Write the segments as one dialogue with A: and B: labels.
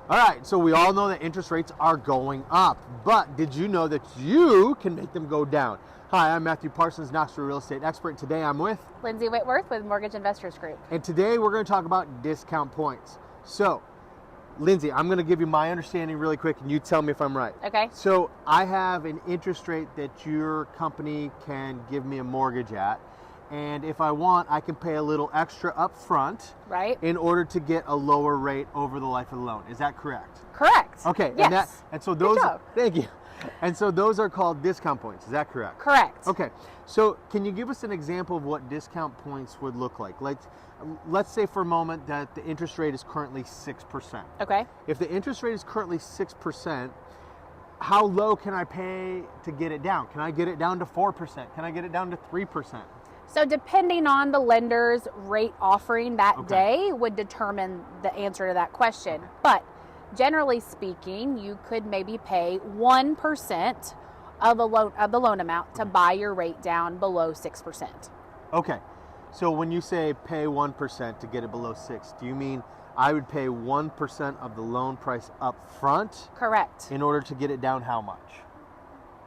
A: All right, so we all know that interest rates are going up, but did you know that you can make them go down? Hi, I'm Matthew Parsons, Knoxville real estate expert. Today I'm with
B: Lindsey Whitworth with Mortgage Investors Group.
A: And today we're going to talk about discount points. So, Lindsey, I'm going to give you my understanding really quick and you tell me if I'm right.
B: Okay.
A: So, I have an interest rate that your company can give me a mortgage at. And if I want, I can pay a little extra up front,
B: right,
A: in order to get a lower rate over the life of the loan. Is that correct?
B: Correct.
A: Okay.
B: Yes.
A: And so those,
B: Good job.
A: thank you. And so those are called discount points. Is that correct?
B: Correct.
A: Okay. So can you give us an example of what discount points would look like? Let's say for a moment that the interest rate is currently 6%.
B: Okay.
A: If the interest rate is currently 6%, how low can I pay to get it down? Can I get it down to 4%? Can I get it down to 3%?
B: So depending on the lender's rate offering that day would determine the answer to that question. But generally speaking, you could maybe pay 1% of the loan amount to buy your rate down below 6%.
A: Okay. So when you say pay 1% to get it below 6, do you mean I would pay 1% of the loan price up front?
B: Correct.
A: In order to get it down how much?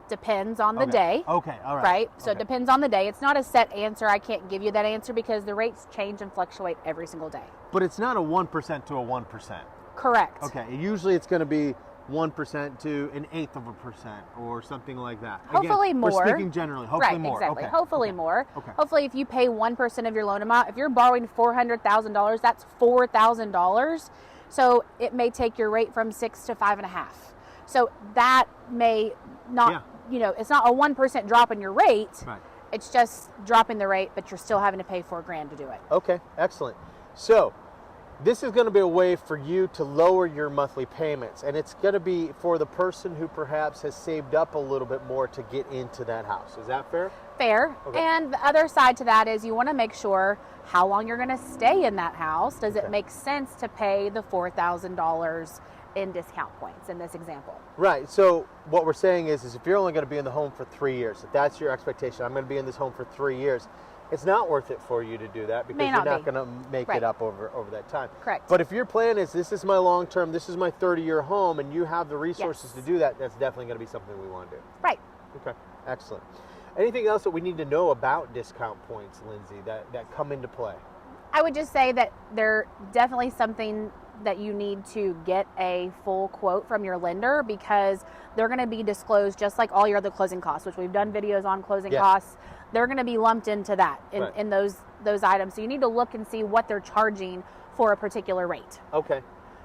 B: Depends on the day.
A: Okay, all right.
B: Right? So it depends on the day. It's not a set answer. I can't give you that answer because the rates change and fluctuate every single day.
A: But it's not a 1% to a 1%.
B: Correct.
A: Okay, usually it's going to be 1% to an eighth of a percent or something like that.
B: Hopefully more.
A: We're speaking generally. Hopefully
B: right,
A: more.
B: Exactly.
A: Okay.
B: Hopefully more.
A: Okay.
B: Hopefully if you pay 1% of your loan amount, if you're borrowing $400,000, that's $4,000. So it may take your rate from 6 to 5.5. So that may not, it's not a 1% drop in your rate.
A: Right.
B: It's just dropping the rate, but you're still having to pay $4,000 to do it.
A: Okay, excellent. So this is going to be a way for you to lower your monthly payments, and it's going to be for the person who perhaps has saved up a little bit more to get into that house. Is that fair?
B: Fair. Okay. And the other side to that is you want to make sure how long you're going to stay in that house. Does it make sense to pay the $4,000 in discount points in this example? Right.
A: So what we're saying is if you're only going to be in the home for 3 years, if that's your expectation, I'm going to be in this home for 3 years, it's not worth it for you to do that because you're not going to make it up over that time.
B: Correct.
A: But if your plan is this is my long term, this is my 30-year home, and you have the resources to do that, that's definitely going to be something we want to do.
B: Right.
A: Okay. Excellent. Anything else that we need to know about discount points, Lindsey, that come into play?
B: I would just say that they're definitely something that you need to get a full quote from your lender because they're going to be disclosed just like all your other closing costs, which we've done videos on closing costs. They're going to be lumped into that in those items. So you need to look and see what they're charging for a particular rate.
A: Okay.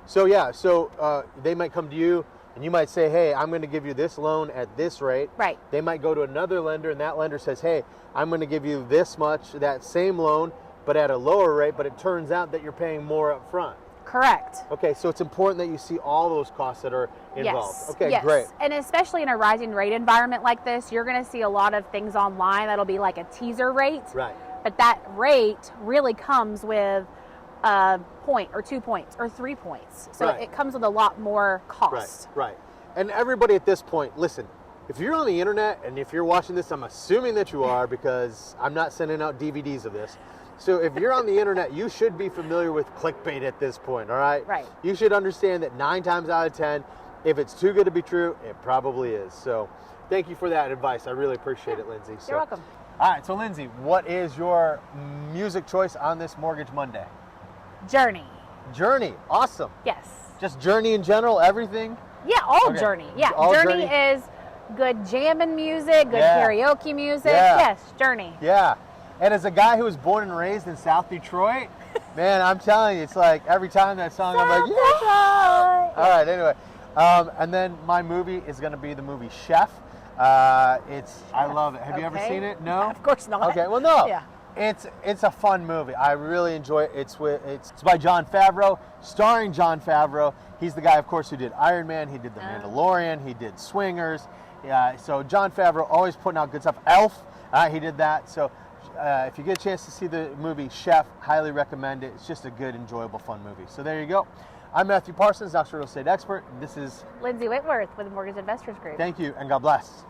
A: So they might come to you and you might say, hey, I'm going to give you this loan at this rate.
B: Right.
A: They might go to another lender and that lender says, hey, I'm going to give you this much, that same loan, but at a lower rate, but it turns out that you're paying more up front.
B: Correct.
A: Okay, so it's important that you see all those costs that are involved.
B: Yes.
A: Okay,
B: yes.
A: Great.
B: And especially in a rising rate environment like this, you're going to see a lot of things online that'll be like a teaser rate.
A: Right.
B: But that rate really comes with a point or 2 points or 3 points. So it comes with a lot more cost.
A: Right. And everybody at this point, listen, if you're on the internet and if you're watching this, I'm assuming that you are because I'm not sending out DVDs of this. So if you're on the internet, you should be familiar with clickbait at this point, all right?
B: Right.
A: You should understand that 9 times out of 10, if it's too good to be true, it probably is. So thank you for that advice. I really appreciate it, Lindsey.
B: You're welcome.
A: All right, so Lindsey, what is your music choice on this Mortgage Monday?
B: Journey.
A: Journey, awesome.
B: Yes.
A: Just Journey in general, everything?
B: Yeah, all Journey. Yeah,
A: all
B: Journey is good jamming music, good karaoke music.
A: Yeah.
B: Yes, Journey.
A: Yeah. And as a guy who was born and raised in South Detroit, man, I'm telling you, it's like every time that song, I'm like, yeah. All right, anyway. And then my movie is going to be the movie Chef. I love it. Have you ever seen it? No?
B: Of course not.
A: Okay, well, no.
B: Yeah.
A: It's a fun movie. I really enjoy it. It's by Jon Favreau, starring Jon Favreau. He's the guy, of course, who did Iron Man. He did The Mandalorian. He did Swingers. So Jon Favreau always putting out good stuff. Elf, he did that. So if you get a chance to see the movie Chef, highly recommend it. It's just a good, enjoyable, fun movie. So there you go. I'm Matthew Parsons, Knoxville real estate expert. This is
B: Lindsey Whitworth with Mortgage Investors Group.
A: Thank you, and God bless.